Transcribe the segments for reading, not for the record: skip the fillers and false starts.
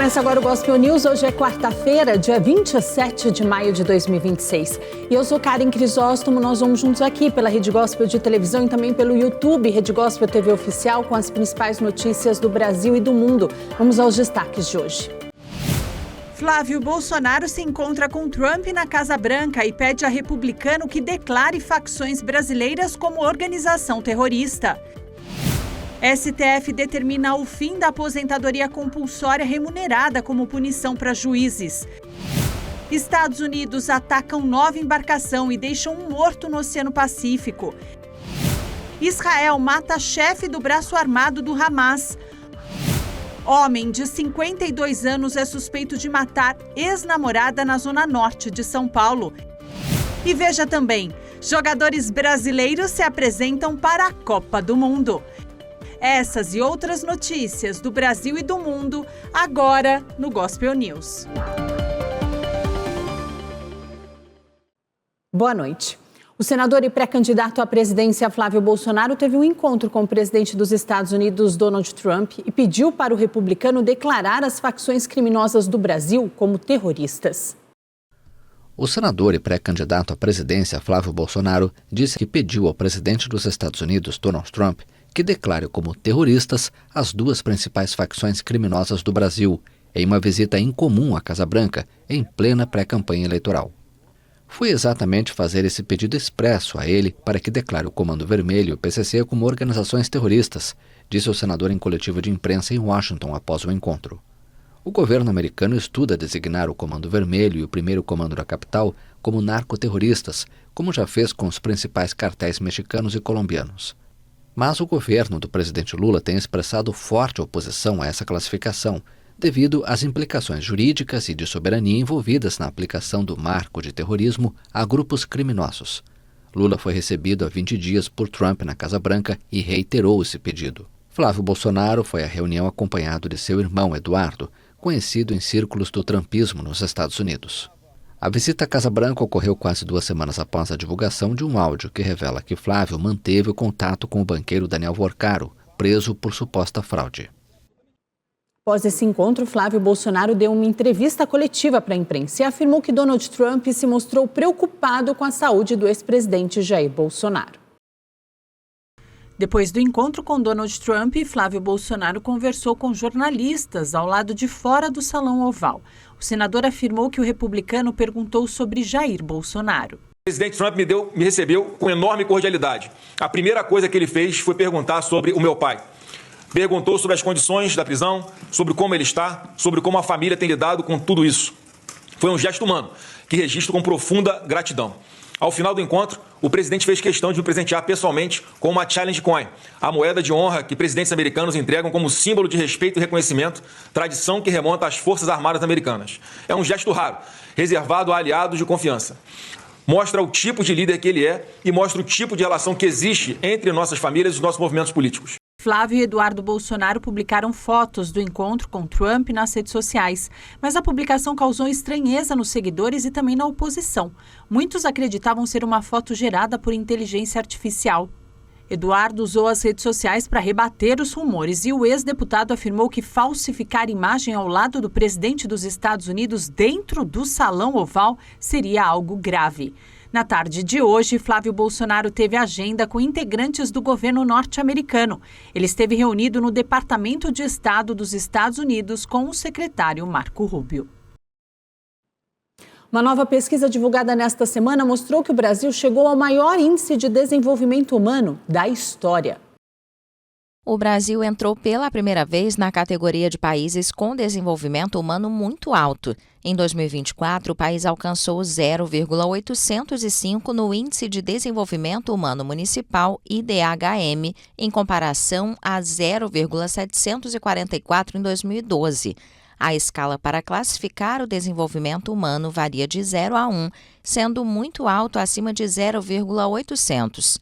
Começa agora o Gospel News. Hoje é quarta-feira, dia 27 de maio de 2026. E eu sou Karen Crisóstomo. Nós vamos juntos aqui pela Rede Gospel de televisão e também pelo YouTube, Rede Gospel TV Oficial, com as principais notícias do Brasil e do mundo. Vamos aos destaques de hoje. Flávio Bolsonaro se encontra com Trump na Casa Branca e pede a republicano que declare facções brasileiras como organização terrorista. STF determina o fim da aposentadoria compulsória remunerada como punição para juízes. Estados Unidos atacam nova embarcação e deixam um morto no Oceano Pacífico. Israel mata chefe do braço armado do Hamas. Homem de 52 anos é suspeito de matar ex-namorada na zona norte de São Paulo. E veja também, jogadores brasileiros se apresentam para a Copa do Mundo. Essas e outras notícias do Brasil e do mundo, agora no Gospel News. Boa noite. O senador e pré-candidato à presidência Flávio Bolsonaro teve um encontro com o presidente dos Estados Unidos, Donald Trump, e pediu para o republicano declarar as facções criminosas do Brasil como terroristas. O senador e pré-candidato à presidência Flávio Bolsonaro disse que pediu ao presidente dos Estados Unidos, Donald Trump, que declare como terroristas as duas principais facções criminosas do Brasil, em uma visita incomum à Casa Branca, em plena pré-campanha eleitoral. Foi exatamente fazer esse pedido expresso a ele para que declare o Comando Vermelho e o PCC como organizações terroristas, disse o senador em coletiva de imprensa em Washington após o encontro. O governo americano estuda designar o Comando Vermelho e o Primeiro Comando da Capital como narcoterroristas, como já fez com os principais cartéis mexicanos e colombianos. Mas o governo do presidente Lula tem expressado forte oposição a essa classificação, devido às implicações jurídicas e de soberania envolvidas na aplicação do marco de terrorismo a grupos criminosos. Lula foi recebido há 20 dias por Trump na Casa Branca e reiterou esse pedido. Flávio Bolsonaro foi à reunião acompanhado de seu irmão Eduardo, conhecido em círculos do trumpismo nos Estados Unidos. A visita à Casa Branca ocorreu quase 2 semanas após a divulgação de um áudio que revela que Flávio manteve o contato com o banqueiro Daniel Vorcaro, preso por suposta fraude. Após esse encontro, Flávio Bolsonaro deu uma entrevista coletiva para a imprensa e afirmou que Donald Trump se mostrou preocupado com a saúde do ex-presidente Jair Bolsonaro. Depois do encontro com Donald Trump, Flávio Bolsonaro conversou com jornalistas ao lado de fora do Salão Oval. O senador afirmou que o republicano perguntou sobre Jair Bolsonaro. O presidente Trump me recebeu com enorme cordialidade. A primeira coisa que ele fez foi perguntar sobre o meu pai. Perguntou sobre as condições da prisão, sobre como ele está, sobre como a família tem lidado com tudo isso. Foi um gesto humano, que registro com profunda gratidão. Ao final do encontro, o presidente fez questão de me presentear pessoalmente com uma Challenge Coin, a moeda de honra que presidentes americanos entregam como símbolo de respeito e reconhecimento, tradição que remonta às Forças Armadas americanas. É um gesto raro, reservado a aliados de confiança. Mostra o tipo de líder que ele é e mostra o tipo de relação que existe entre nossas famílias e os nossos movimentos políticos. Flávio e Eduardo Bolsonaro publicaram fotos do encontro com Trump nas redes sociais, mas a publicação causou estranheza nos seguidores e também na oposição. Muitos acreditavam ser uma foto gerada por inteligência artificial. Eduardo usou as redes sociais para rebater os rumores e o ex-deputado afirmou que falsificar imagem ao lado do presidente dos Estados Unidos dentro do Salão Oval seria algo grave. Na tarde de hoje, Flávio Bolsonaro teve agenda com integrantes do governo norte-americano. Ele esteve reunido no Departamento de Estado dos Estados Unidos com o secretário Marco Rubio. Uma nova pesquisa divulgada nesta semana mostrou que o Brasil chegou ao maior índice de desenvolvimento humano da história. O Brasil entrou pela primeira vez na categoria de países com desenvolvimento humano muito alto. Em 2024, o país alcançou 0,805 no Índice de Desenvolvimento Humano Municipal, IDHM, em comparação a 0,744 em 2012. A escala para classificar o desenvolvimento humano varia de 0 a 1, sendo muito alto acima de 0,800.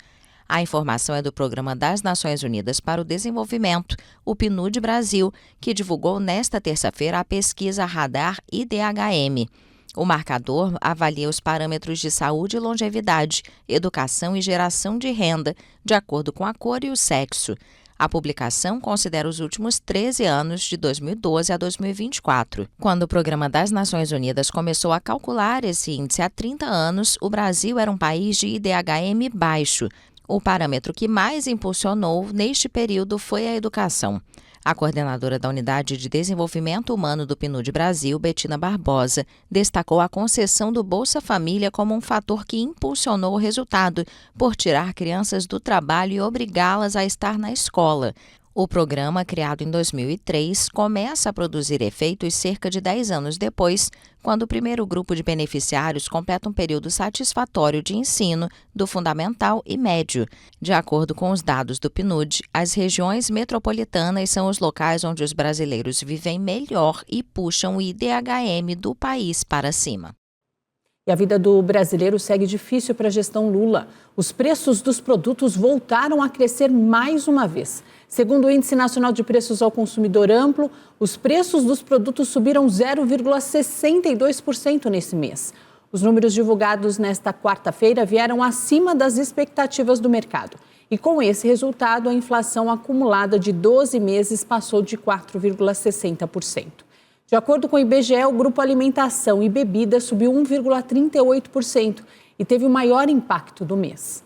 A informação é do Programa das Nações Unidas para o Desenvolvimento, o PNUD Brasil, que divulgou nesta terça-feira a pesquisa Radar IDHM. O marcador avalia os parâmetros de saúde e longevidade, educação e geração de renda, de acordo com a cor e o sexo. A publicação considera os últimos 13 anos, de 2012 a 2024. Quando o Programa das Nações Unidas começou a calcular esse índice há 30 anos, o Brasil era um país de IDHM baixo. O parâmetro que mais impulsionou neste período foi a educação. A coordenadora da Unidade de Desenvolvimento Humano do PNUD Brasil, Betina Barbosa, destacou a concessão do Bolsa Família como um fator que impulsionou o resultado, por tirar crianças do trabalho e obrigá-las a estar na escola. O programa, criado em 2003, começa a produzir efeitos cerca de 10 anos depois, quando o primeiro grupo de beneficiários completa um período satisfatório de ensino do fundamental e médio. De acordo com os dados do PNUD, as regiões metropolitanas são os locais onde os brasileiros vivem melhor e puxam o IDHM do país para cima. E a vida do brasileiro segue difícil para a gestão Lula. Os preços dos produtos voltaram a crescer mais uma vez. Segundo o Índice Nacional de Preços ao Consumidor Amplo, os preços dos produtos subiram 0,62% nesse mês. Os números divulgados nesta quarta-feira vieram acima das expectativas do mercado. E com esse resultado, a inflação acumulada de 12 meses passou de 4,60%. De acordo com o IBGE, o grupo Alimentação e Bebida subiu 1,38% e teve o maior impacto do mês.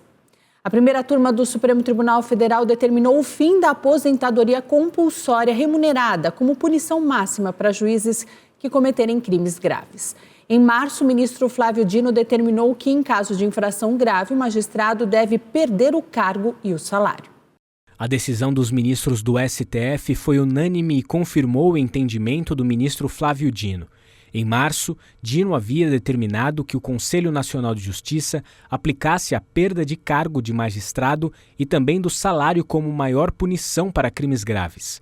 A primeira turma do Supremo Tribunal Federal determinou o fim da aposentadoria compulsória remunerada como punição máxima para juízes que cometerem crimes graves. Em março, o ministro Flávio Dino determinou que, em caso de infração grave, o magistrado deve perder o cargo e o salário. A decisão dos ministros do STF foi unânime e confirmou o entendimento do ministro Flávio Dino. Em março, Dino havia determinado que o Conselho Nacional de Justiça aplicasse a perda de cargo de magistrado e também do salário como maior punição para crimes graves.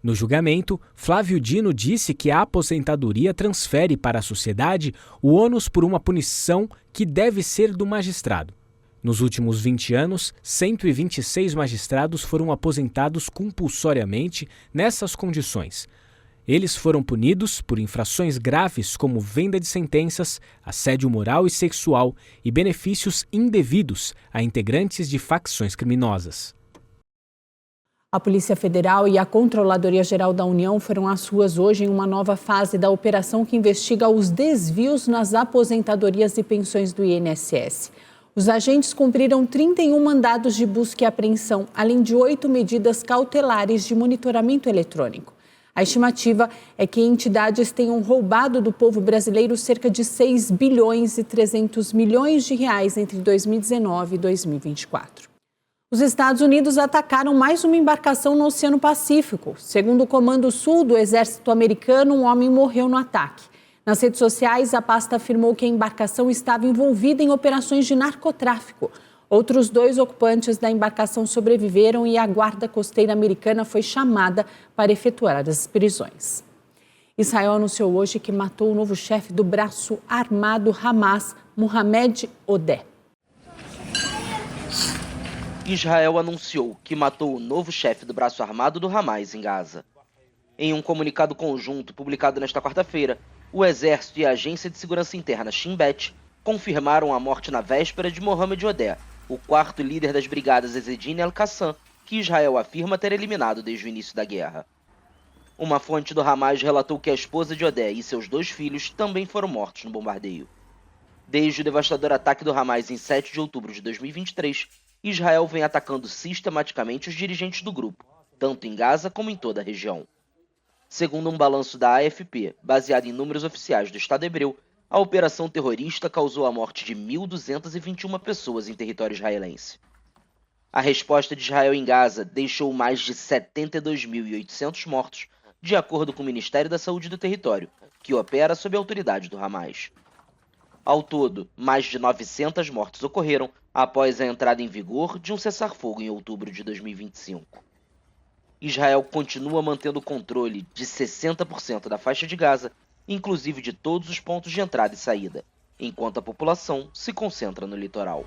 No julgamento, Flávio Dino disse que a aposentadoria transfere para a sociedade o ônus por uma punição que deve ser do magistrado. Nos últimos 20 anos, 126 magistrados foram aposentados compulsoriamente nessas condições. Eles foram punidos por infrações graves como venda de sentenças, assédio moral e sexual e benefícios indevidos a integrantes de facções criminosas. A Polícia Federal e a Controladoria Geral da União foram às ruas hoje em uma nova fase da operação que investiga os desvios nas aposentadorias e pensões do INSS. Os agentes cumpriram 31 mandados de busca e apreensão, além de 8 medidas cautelares de monitoramento eletrônico. A estimativa é que entidades tenham roubado do povo brasileiro cerca de 6 bilhões e 300 milhões de reais entre 2019 e 2024. Os Estados Unidos atacaram mais uma embarcação no Oceano Pacífico. Segundo o Comando Sul do Exército Americano, um homem morreu no ataque. Nas redes sociais, a pasta afirmou que a embarcação estava envolvida em operações de narcotráfico. Outros 2 ocupantes da embarcação sobreviveram e a Guarda Costeira Americana foi chamada para efetuar as prisões. Israel anunciou hoje que matou o novo chefe do braço armado Hamas, Mohamed Odeh. Israel anunciou que matou o novo chefe do braço armado do Hamas em Gaza. Em um comunicado conjunto publicado nesta quarta-feira, o Exército e a Agência de Segurança Interna Shin Bet confirmaram a morte na véspera de Mohamed Odeh, o 4º líder das brigadas Ezedine al-Qassam, que Israel afirma ter eliminado desde o início da guerra. Uma fonte do Hamas relatou que a esposa de Odeh e seus 2 filhos também foram mortos no bombardeio. Desde o devastador ataque do Hamas em 7 de outubro de 2023, Israel vem atacando sistematicamente os dirigentes do grupo, tanto em Gaza como em toda a região. Segundo um balanço da AFP, baseado em números oficiais do Estado hebreu, a operação terrorista causou a morte de 1.221 pessoas em território israelense. A resposta de Israel em Gaza deixou mais de 72.800 mortos, de acordo com o Ministério da Saúde do território, que opera sob a autoridade do Hamas. Ao todo, mais de 900 mortes ocorreram após a entrada em vigor de um cessar-fogo em outubro de 2025. Israel continua mantendo o controle de 60% da faixa de Gaza, inclusive de todos os pontos de entrada e saída, enquanto a população se concentra no litoral.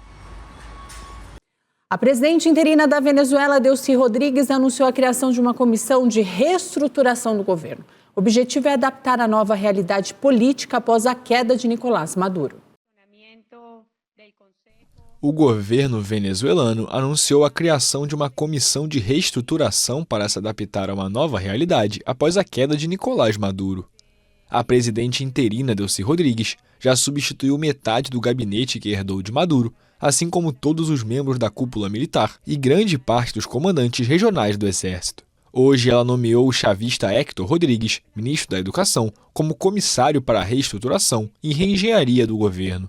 A presidente interina da Venezuela, Delcy Rodrigues, anunciou a criação de uma comissão de reestruturação do governo. O objetivo é adaptar a nova realidade política após a queda de Nicolás Maduro. O governo venezuelano anunciou a criação de uma comissão de reestruturação para se adaptar a uma nova realidade após a queda de Nicolás Maduro. A presidente interina Delcy Rodrigues já substituiu metade do gabinete que herdou de Maduro, assim como todos os membros da cúpula militar e grande parte dos comandantes regionais do exército. Hoje ela nomeou o chavista Héctor Rodrigues, ministro da Educação, como comissário para a reestruturação e reengenharia do governo.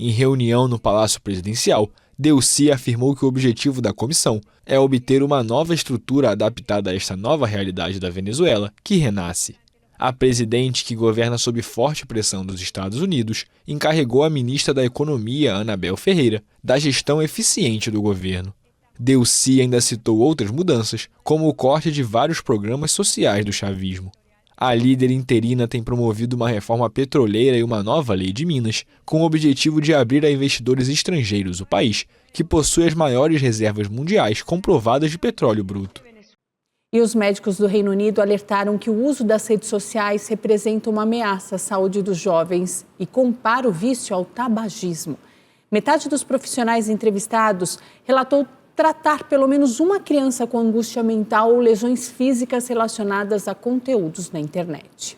Em reunião no Palácio Presidencial, Delcy afirmou que o objetivo da comissão é obter uma nova estrutura adaptada a esta nova realidade da Venezuela, que renasce. A presidente, que governa sob forte pressão dos Estados Unidos, encarregou a ministra da Economia, Anabel Ferreira, da gestão eficiente do governo. Delcy ainda citou outras mudanças, como o corte de vários programas sociais do chavismo. A líder interina tem promovido uma reforma petroleira e uma nova lei de Minas, com o objetivo de abrir a investidores estrangeiros o país, que possui as maiores reservas mundiais comprovadas de petróleo bruto. E os médicos do Reino Unido alertaram que o uso das redes sociais representa uma ameaça à saúde dos jovens e compara o vício ao tabagismo. Metade dos profissionais entrevistados relatou tratar pelo menos uma criança com angústia mental ou lesões físicas relacionadas a conteúdos na internet.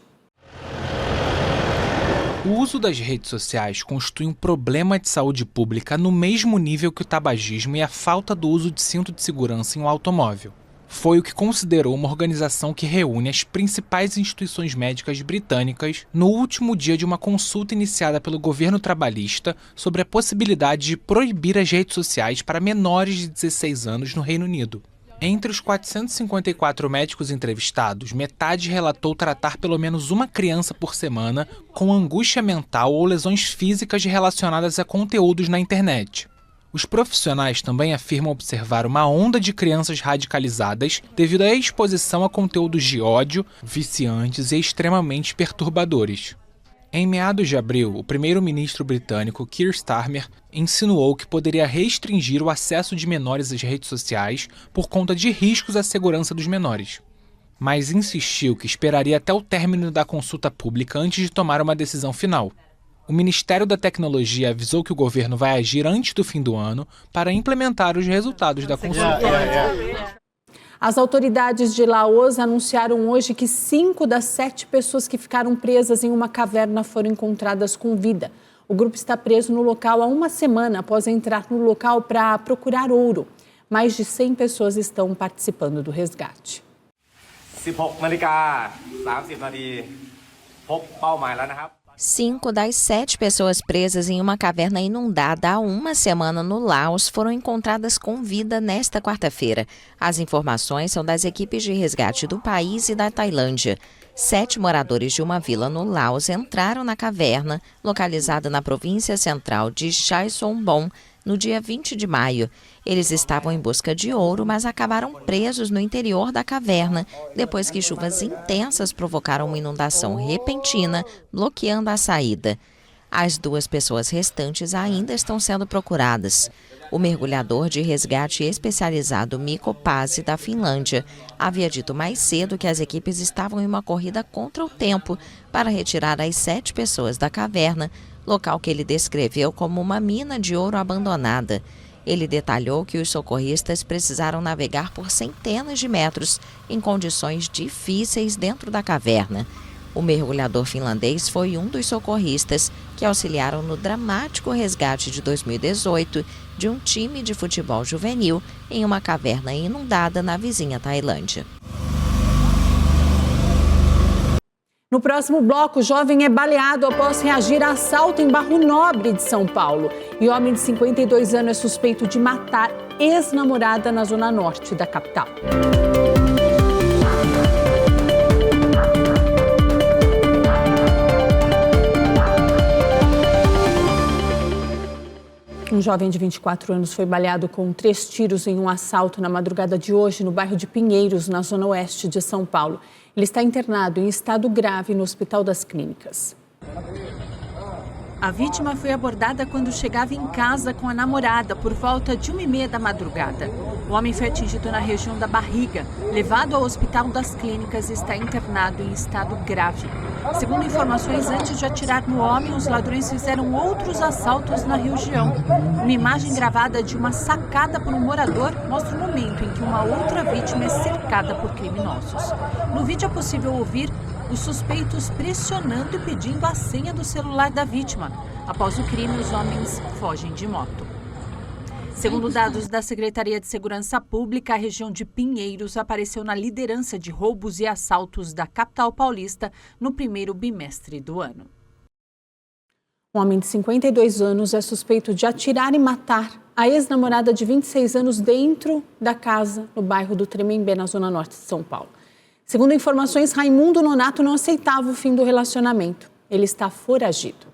O uso das redes sociais constitui um problema de saúde pública no mesmo nível que o tabagismo e a falta do uso de cinto de segurança em um automóvel. Foi o que considerou uma organização que reúne as principais instituições médicas britânicas no último dia de uma consulta iniciada pelo governo trabalhista sobre a possibilidade de proibir as redes sociais para menores de 16 anos no Reino Unido. Entre os 454 médicos entrevistados, metade relatou tratar pelo menos uma criança por semana com angústia mental ou lesões físicas relacionadas a conteúdos na internet. Os profissionais também afirmam observar uma onda de crianças radicalizadas devido à exposição a conteúdos de ódio, viciantes e extremamente perturbadores. Em meados de abril, o primeiro-ministro britânico Keir Starmer insinuou que poderia restringir o acesso de menores às redes sociais por conta de riscos à segurança dos menores. Mas insistiu que esperaria até o término da consulta pública antes de tomar uma decisão final. O Ministério da Tecnologia avisou que o governo vai agir antes do fim do ano para implementar os resultados da consulta. As autoridades de Laos anunciaram hoje que 5 das 7 pessoas que ficaram presas em uma caverna foram encontradas com vida. O grupo está preso no local há uma semana após entrar no local para procurar ouro. Mais de 100 pessoas estão participando do resgate. 5 das 7 pessoas presas em uma caverna inundada há uma semana no Laos foram encontradas com vida nesta quarta-feira. As informações são das equipes de resgate do país e da Tailândia. 7 moradores de uma vila no Laos entraram na caverna, localizada na província central de Chaisongbong, no dia 20 de maio. Eles estavam em busca de ouro, mas acabaram presos no interior da caverna, depois que chuvas intensas provocaram uma inundação repentina, bloqueando a saída. As 2 pessoas restantes ainda estão sendo procuradas. O mergulhador de resgate especializado Mikko Pasi, da Finlândia, havia dito mais cedo que as equipes estavam em uma corrida contra o tempo para retirar as 7 pessoas da caverna, local que ele descreveu como uma mina de ouro abandonada. Ele detalhou que os socorristas precisaram navegar por centenas de metros em condições difíceis dentro da caverna. O mergulhador finlandês foi um dos socorristas que auxiliaram no dramático resgate de 2018 de um time de futebol juvenil em uma caverna inundada na vizinha Tailândia. No próximo bloco, o jovem é baleado após reagir a assalto em Barro Nobre de São Paulo. E homem de 52 anos é suspeito de matar ex-namorada na zona norte da capital. Um jovem de 24 anos foi baleado com 3 tiros em um assalto na madrugada de hoje no bairro de Pinheiros, na zona oeste de São Paulo. Ele está internado em estado grave no Hospital das Clínicas. A vítima foi abordada quando chegava em casa com a namorada por volta de 1h30 da madrugada. O homem foi atingido na região da barriga, levado ao Hospital das Clínicas e está internado em estado grave. Segundo informações, antes de atirar no homem, os ladrões fizeram outros assaltos na região. Uma imagem gravada de uma sacada por um morador mostra o momento em que uma outra vítima é cercada por criminosos. No vídeo é possível ouvir os suspeitos pressionando e pedindo a senha do celular da vítima. Após o crime, os homens fogem de moto. Segundo dados da Secretaria de Segurança Pública, a região de Pinheiros apareceu na liderança de roubos e assaltos da capital paulista no primeiro bimestre do ano. Um homem de 52 anos é suspeito de atirar e matar a ex-namorada de 26 anos dentro da casa no bairro do Tremembé, na zona norte de São Paulo. Segundo informações, Raimundo Nonato não aceitava o fim do relacionamento. Ele está foragido.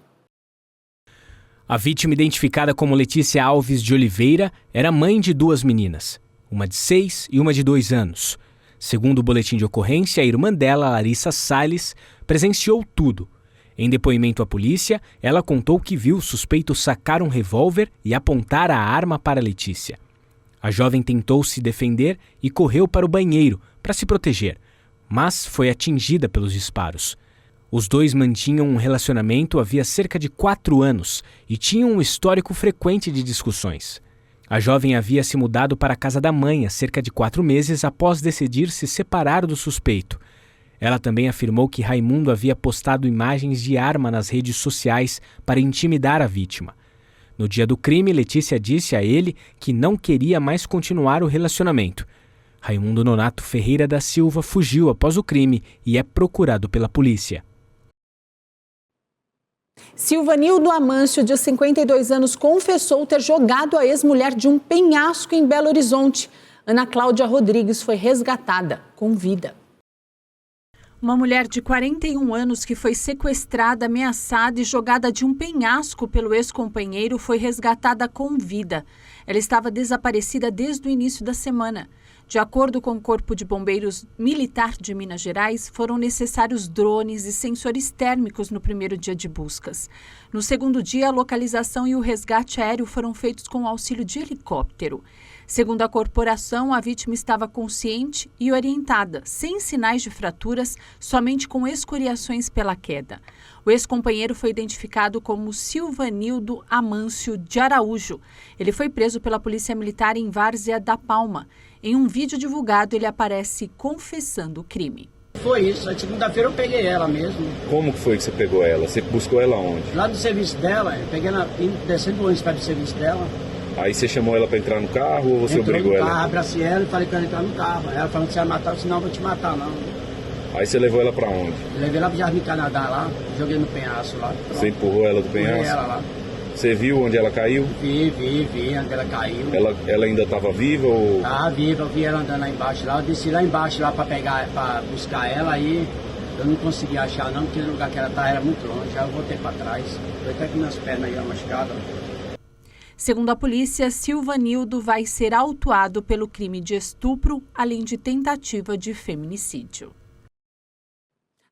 A vítima, identificada como Letícia Alves de Oliveira, era mãe de 2 meninas, uma de 6 e uma de 2 anos. Segundo o boletim de ocorrência, a irmã dela, Larissa Salles, presenciou tudo. Em depoimento à polícia, ela contou que viu o suspeito sacar um revólver e apontar a arma para Letícia. A jovem tentou se defender e correu para o banheiro para se proteger, mas foi atingida pelos disparos. Os dois mantinham um relacionamento havia cerca de 4 anos e tinham um histórico frequente de discussões. A jovem havia se mudado para a casa da mãe há cerca de 4 meses após decidir se separar do suspeito. Ela também afirmou que Raimundo havia postado imagens de arma nas redes sociais para intimidar a vítima. No dia do crime, Letícia disse a ele que não queria mais continuar o relacionamento. Raimundo Nonato Ferreira da Silva fugiu após o crime e é procurado pela polícia. Silvanildo Amâncio, de 52 anos, confessou ter jogado a ex-mulher de um penhasco em Belo Horizonte. Ana Cláudia Rodrigues foi resgatada com vida. Uma mulher de 41 anos que foi sequestrada, ameaçada e jogada de um penhasco pelo ex-companheiro foi resgatada com vida. Ela estava desaparecida desde o início da semana. De acordo com o Corpo de Bombeiros Militar de Minas Gerais, foram necessários drones e sensores térmicos no primeiro dia de buscas. No segundo dia, a localização e o resgate aéreo foram feitos com auxílio de helicóptero. Segundo a corporação, a vítima estava consciente e orientada, sem sinais de fraturas, somente com escoriações pela queda. O ex-companheiro foi identificado como Silvanildo Amâncio de Araújo. Ele foi preso pela Polícia Militar em Várzea da Palma. Em um vídeo divulgado, ele aparece confessando o crime. Foi isso, a segunda-feira eu peguei ela mesmo. Como que foi que você pegou ela? Você buscou ela onde? Lá do serviço dela, eu peguei descendo o ônibus para o serviço dela. Aí você chamou ela para entrar no carro ou você obrigou ela? Eu abracei ela e falei que ela ia entrar no carro. Ela falou que você ia matar, eu disse, não, eu vou te matar não. Aí você levou ela para onde? Eu levei ela para o Jardim Canadá lá, joguei no penhasco lá. Pronto. Você empurrou ela do penhasco? Empurrei ela lá. Você viu onde ela caiu? Vi onde ela caiu. Ela ainda estava viva ou? Estava viva, eu vi ela andando lá embaixo lá. Eu desci lá embaixo lá para buscar ela, aí eu não consegui achar não, porque o lugar que ela estava era muito longe. Aí eu voltei para trás. Foi até que minhas pernas iam machucadas. Segundo a polícia, Silvanildo vai ser autuado pelo crime de estupro, além de tentativa de feminicídio.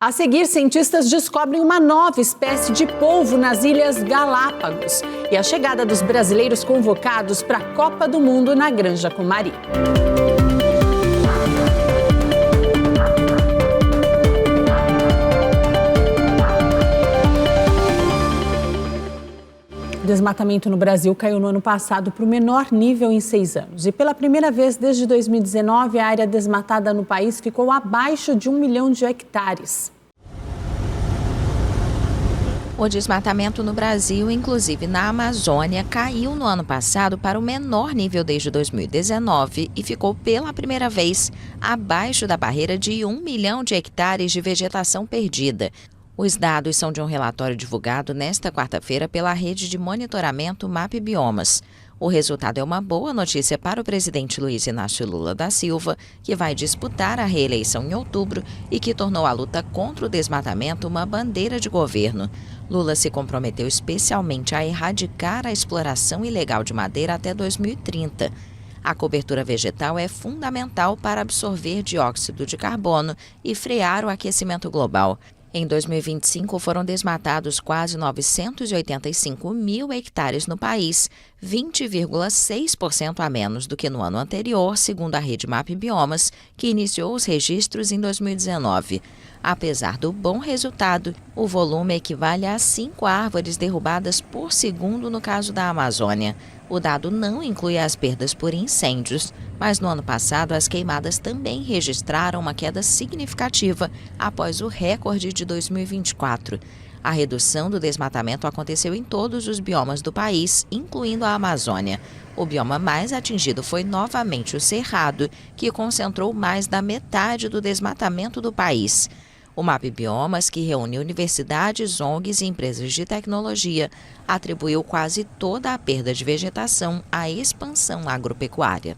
A seguir, cientistas descobrem uma nova espécie de polvo nas Ilhas Galápagos e a chegada dos brasileiros convocados para a Copa do Mundo na Granja Comari. O desmatamento no Brasil caiu no ano passado para o menor nível em 6 anos. E pela primeira vez desde 2019, a área desmatada no país ficou abaixo de 1 milhão de hectares. O desmatamento no Brasil, inclusive na Amazônia, caiu no ano passado para o menor nível desde 2019 e ficou pela primeira vez abaixo da barreira de 1 milhão de hectares de vegetação perdida. Os dados são de um relatório divulgado nesta quarta-feira pela rede de monitoramento MAP Biomas. O resultado é uma boa notícia para o presidente Luiz Inácio Lula da Silva, que vai disputar a reeleição em outubro e que tornou a luta contra o desmatamento uma bandeira de governo. Lula se comprometeu especialmente a erradicar a exploração ilegal de madeira até 2030. A cobertura vegetal é fundamental para absorver dióxido de carbono e frear o aquecimento global. Em 2025, foram desmatados quase 985 mil hectares no país, 20,6% a menos do que no ano anterior, segundo a rede Map Biomas, que iniciou os registros em 2019. Apesar do bom resultado, o volume equivale a 5 árvores derrubadas por segundo no caso da Amazônia. O dado não inclui as perdas por incêndios, mas no ano passado as queimadas também registraram uma queda significativa após o recorde de 2024. A redução do desmatamento aconteceu em todos os biomas do país, incluindo a Amazônia. O bioma mais atingido foi novamente o Cerrado, que concentrou mais da metade do desmatamento do país. O MAP Biomas, que reúne universidades, ONGs e empresas de tecnologia, atribuiu quase toda a perda de vegetação à expansão agropecuária.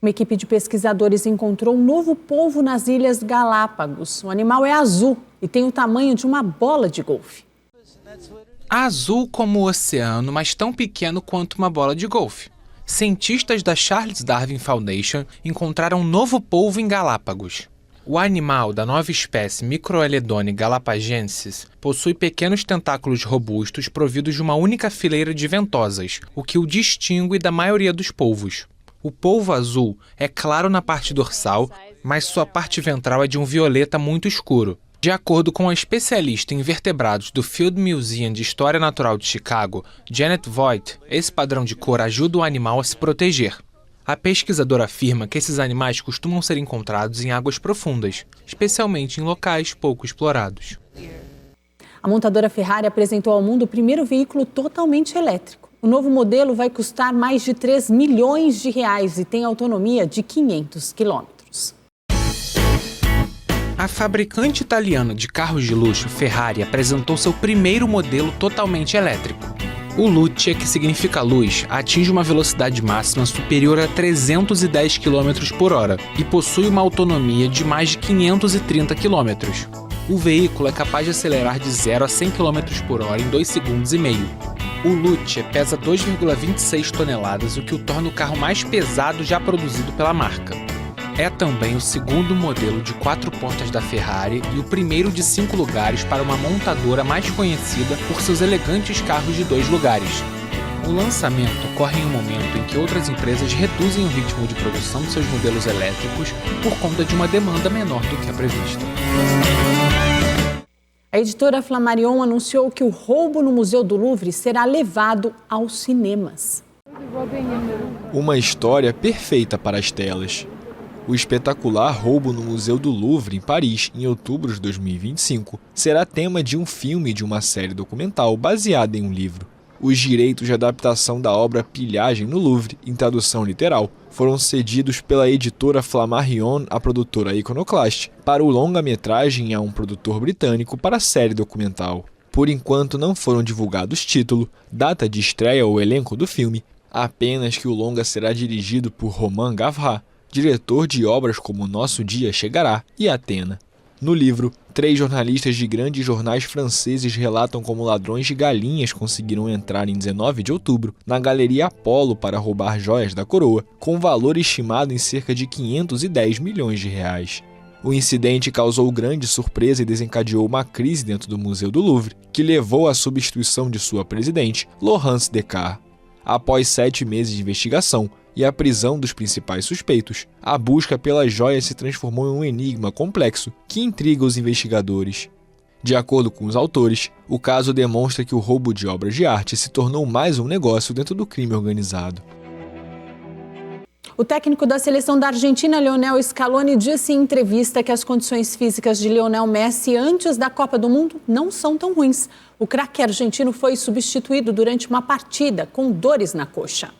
Uma equipe de pesquisadores encontrou um novo polvo nas Ilhas Galápagos. O animal é azul e tem o tamanho de uma bola de golfe. Azul como o oceano, mas tão pequeno quanto uma bola de golfe. Cientistas da Charles Darwin Foundation encontraram um novo polvo em Galápagos. O animal da nova espécie Microeledone galapagensis possui pequenos tentáculos robustos providos de uma única fileira de ventosas, o que o distingue da maioria dos polvos. O polvo azul é claro na parte dorsal, mas sua parte ventral é de um violeta muito escuro. De acordo com a especialista em vertebrados do Field Museum de História Natural de Chicago, Janet Voigt, esse padrão de cor ajuda o animal a se proteger. A pesquisadora afirma que esses animais costumam ser encontrados em águas profundas, especialmente em locais pouco explorados. A montadora Ferrari apresentou ao mundo o primeiro veículo totalmente elétrico. O novo modelo vai custar mais de 3 milhões de reais e tem autonomia de 500 quilômetros. A fabricante italiana de carros de luxo, Ferrari, apresentou seu primeiro modelo totalmente elétrico. O Luce, que significa luz, atinge uma velocidade máxima superior a 310 km por hora e possui uma autonomia de mais de 530 km. O veículo é capaz de acelerar de 0 a 100 km por hora em 2,5 segundos. O Luce pesa 2,26 toneladas, o que o torna o carro mais pesado já produzido pela marca. É também o segundo modelo de 4 portas da Ferrari e o primeiro de 5 lugares para uma montadora mais conhecida por seus elegantes carros de 2 lugares. O lançamento ocorre em um momento em que outras empresas reduzem o ritmo de produção de seus modelos elétricos por conta de uma demanda menor do que a prevista. A editora Flammarion anunciou que o roubo no Museu do Louvre será levado aos cinemas. Uma história perfeita para as telas. O espetacular roubo no Museu do Louvre, em Paris, em outubro de 2025, será tema de um filme e de uma série documental baseada em um livro. Os direitos de adaptação da obra Pilhagem no Louvre, em tradução literal, foram cedidos pela editora Flammarion à produtora Iconoclast para o longa-metragem e a um produtor britânico para a série documental. Por enquanto não foram divulgados título, data de estreia ou elenco do filme, apenas que o longa será dirigido por Romain Gavras, diretor de obras como Nosso Dia Chegará e Atena. No livro, 3 jornalistas de grandes jornais franceses relatam como ladrões de galinhas conseguiram entrar em 19 de outubro na Galeria Apollo para roubar joias da coroa, com valor estimado em cerca de 510 milhões de reais. O incidente causou grande surpresa e desencadeou uma crise dentro do Museu do Louvre, que levou à substituição de sua presidente, Laurence Descartes. Após 7 meses de investigação e a prisão dos principais suspeitos, a busca pelas joias se transformou em um enigma complexo que intriga os investigadores. De acordo com os autores, o caso demonstra que o roubo de obras de arte se tornou mais um negócio dentro do crime organizado. O técnico da seleção da Argentina, Lionel Scaloni, disse em entrevista que as condições físicas de Lionel Messi antes da Copa do Mundo não são tão ruins. O craque argentino foi substituído durante uma partida com dores na coxa.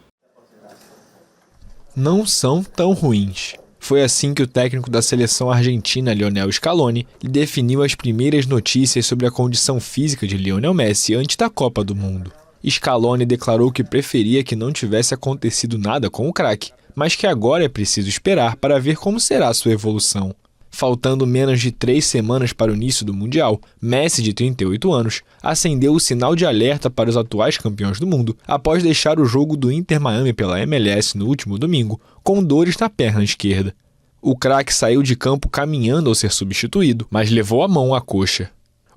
Não são tão ruins. Foi assim que o técnico da seleção argentina, Lionel Scaloni, definiu as primeiras notícias sobre a condição física de Lionel Messi antes da Copa do Mundo. Scaloni declarou que preferia que não tivesse acontecido nada com o craque, mas que agora é preciso esperar para ver como será sua evolução. Faltando menos de 3 semanas para o início do Mundial, Messi, de 38 anos, acendeu o sinal de alerta para os atuais campeões do mundo após deixar o jogo do Inter Miami pela MLS no último domingo, com dores na perna esquerda. O craque saiu de campo caminhando ao ser substituído, mas levou a mão à coxa.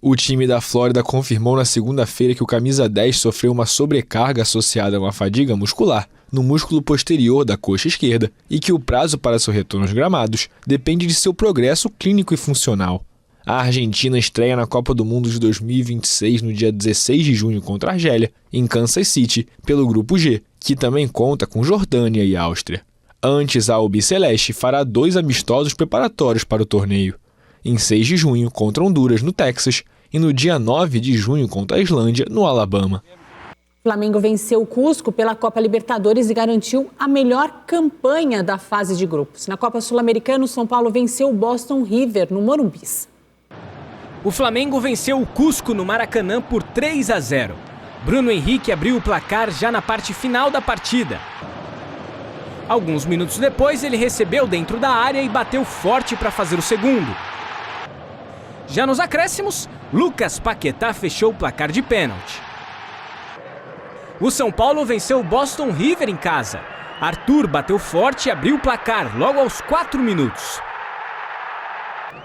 O time da Flórida confirmou na segunda-feira que o camisa 10 sofreu uma sobrecarga associada a uma fadiga muscular no músculo posterior da coxa esquerda e que o prazo para seu retorno aos gramados depende de seu progresso clínico e funcional. A Argentina estreia na Copa do Mundo de 2026 no dia 16 de junho contra a Argélia, em Kansas City, pelo Grupo G, que também conta com Jordânia e Áustria. Antes, a Albiceleste fará 2 amistosos preparatórios para o torneio, em 6 de junho contra Honduras, no Texas, e no dia 9 de junho contra a Islândia, no Alabama. O Flamengo venceu o Cusco pela Copa Libertadores e garantiu a melhor campanha da fase de grupos. Na Copa Sul-Americana, o São Paulo venceu o Boston River, no Morumbis. O Flamengo venceu o Cusco no Maracanã por 3-0. Bruno Henrique abriu o placar já na parte final da partida. Alguns minutos depois, ele recebeu dentro da área e bateu forte para fazer o segundo. Já nos acréscimos, Lucas Paquetá fechou o placar de pênalti. O São Paulo venceu o Boston River em casa. Arthur bateu forte e abriu o placar logo aos 4 minutos.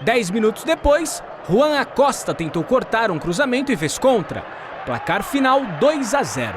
10 minutos depois, Juan Acosta tentou cortar um cruzamento e fez contra. Placar final 2-0.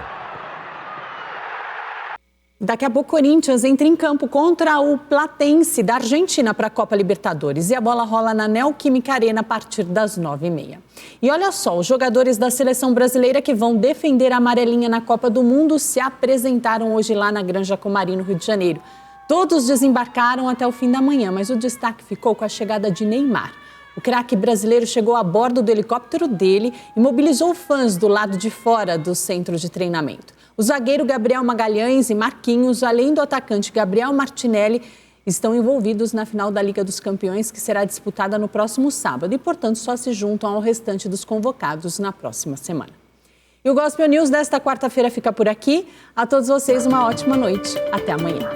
Daqui a pouco, o Corinthians entra em campo contra o Platense da Argentina para a Copa Libertadores. E a bola rola na Neoquímica Arena a partir das 9h30. E olha só, os jogadores da seleção brasileira que vão defender a amarelinha na Copa do Mundo se apresentaram hoje lá na Granja Comari, no Rio de Janeiro. Todos desembarcaram até o fim da manhã, mas o destaque ficou com a chegada de Neymar. O craque brasileiro chegou a bordo do helicóptero dele e mobilizou fãs do lado de fora do centro de treinamento. O zagueiro Gabriel Magalhães e Marquinhos, além do atacante Gabriel Martinelli, estão envolvidos na final da Liga dos Campeões, que será disputada no próximo sábado e, portanto, só se juntam ao restante dos convocados na próxima semana. E o Gospel News desta quarta-feira fica por aqui. A todos vocês, uma ótima noite. Até amanhã.